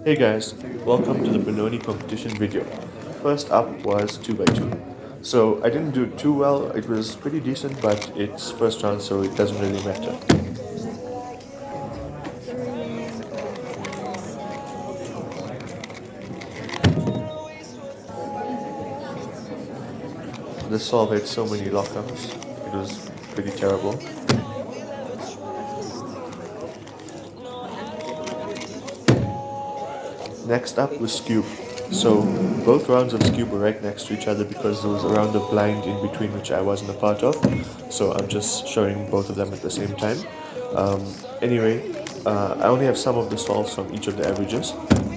Hey guys, welcome to the Benoni competition video. First up was 2x2. So I didn't do too well, it was pretty decent, but it's first round so it doesn't really matter. The solve had so many lockups, it was pretty terrible. Next up was Cube. So both rounds of Cube were right next to each other because there was a round of Blind in between which I wasn't a part of. So I'm just showing both of them at the same time. Anyway, I only have some of the solves from each of the averages.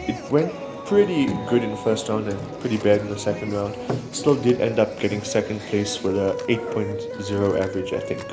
It went pretty good in the first round and pretty bad in the second round. Still did end up getting second place with a 8.0 average, I think.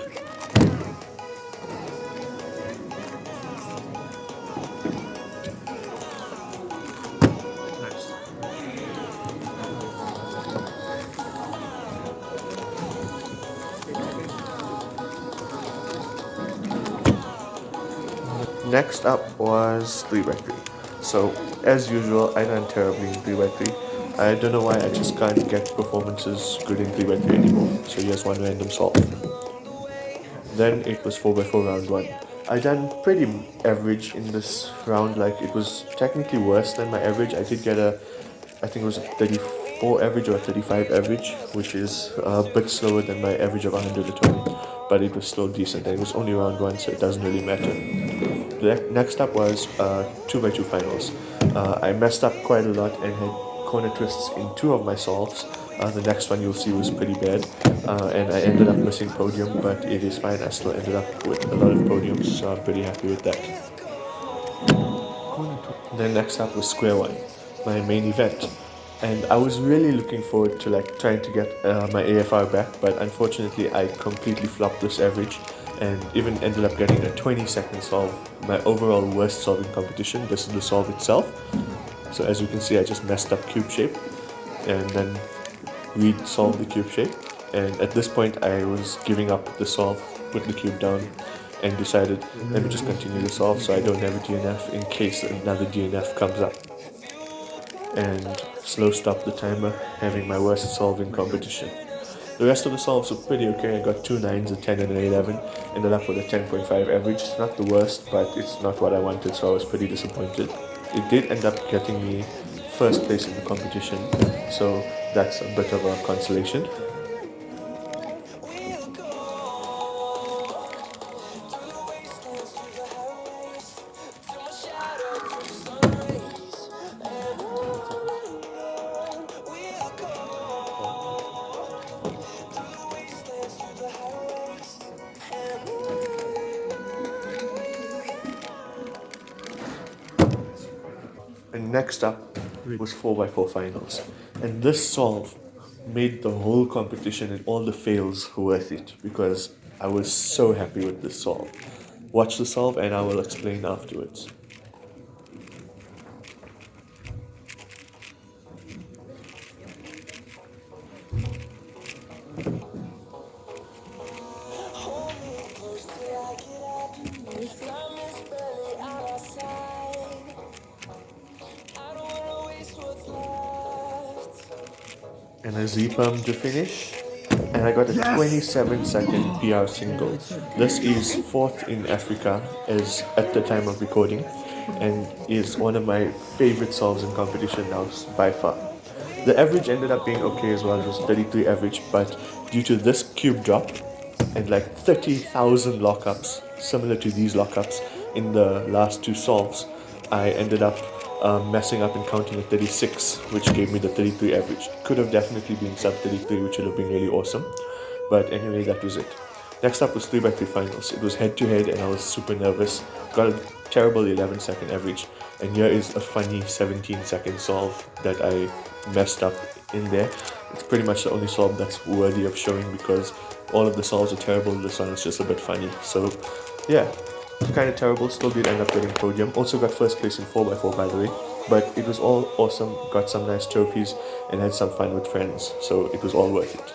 Next up was 3x3. So, as usual, I ran terribly in 3x3. I don't know why I just can't get performances good in 3x3 anymore. So here's one random solve. Then it was 4x4 round 1. I done pretty average in this round, like it was technically worse than my average. I did get I think it was a 34 average or a 35 average, which is a bit slower than my average of 120, but it was still decent and it was only round 1 so it doesn't really matter. The next up was 2x2 finals. I messed up quite a lot and had corner twists in 2 of my solves. The next one you'll see was pretty bad, and I ended up missing podium, but it is fine. I still ended up with a lot of podiums, so I'm pretty happy with that. Then next up was Square One, my main event. And I was really looking forward to trying to get my AFR back, but unfortunately I completely flopped this average and even ended up getting a 20-second solve, my overall worst solving competition. This is the solve itself. So as you can see, I just messed up cube shape and then re-solved the cube shape. And at this point I was giving up the solve, put the cube down and decided, let me just continue the solve so I don't have a DNF in case another DNF comes up. And slow stop the timer, having my worst solving competition. The rest of the solves were pretty okay. I got 2 9s, a 10 and an 11, ended up with a 10.5 average. It's not the worst, but it's not what I wanted, so I was pretty disappointed. It did end up getting me first place in the competition, so that's a bit of a consolation. And next up was 4x4 finals. And this solve made the whole competition and all the fails worth it because I was so happy with this solve. Watch the solve and I will explain afterwards. And a Z-pump to finish. And I got a 27-second PR single. This is 4th in Africa as at the time of recording and is one of my favorite solves in competition now by far. The average ended up being okay as well, it was 33 average, but due to this cube drop and like 30,000 lockups, similar to these lockups in the last 2 solves, I ended up messing up and counting at 36, which gave me the 33 average. Could have definitely been sub 33, which would have been really awesome. But anyway, that was it. Next up was 3x3 finals. It was head to head and I was super nervous. Got a terrible 11-second average. And here is a funny 17-second solve that I messed up in there. It's pretty much the only solve that's worthy of showing because all of the solves are terrible. This one is just a bit funny. So yeah, kind of terrible. Still did end up getting podium. Also got first place in 4x4 by the way. But it was all awesome. Got some nice trophies and had some fun with friends. So it was all worth it.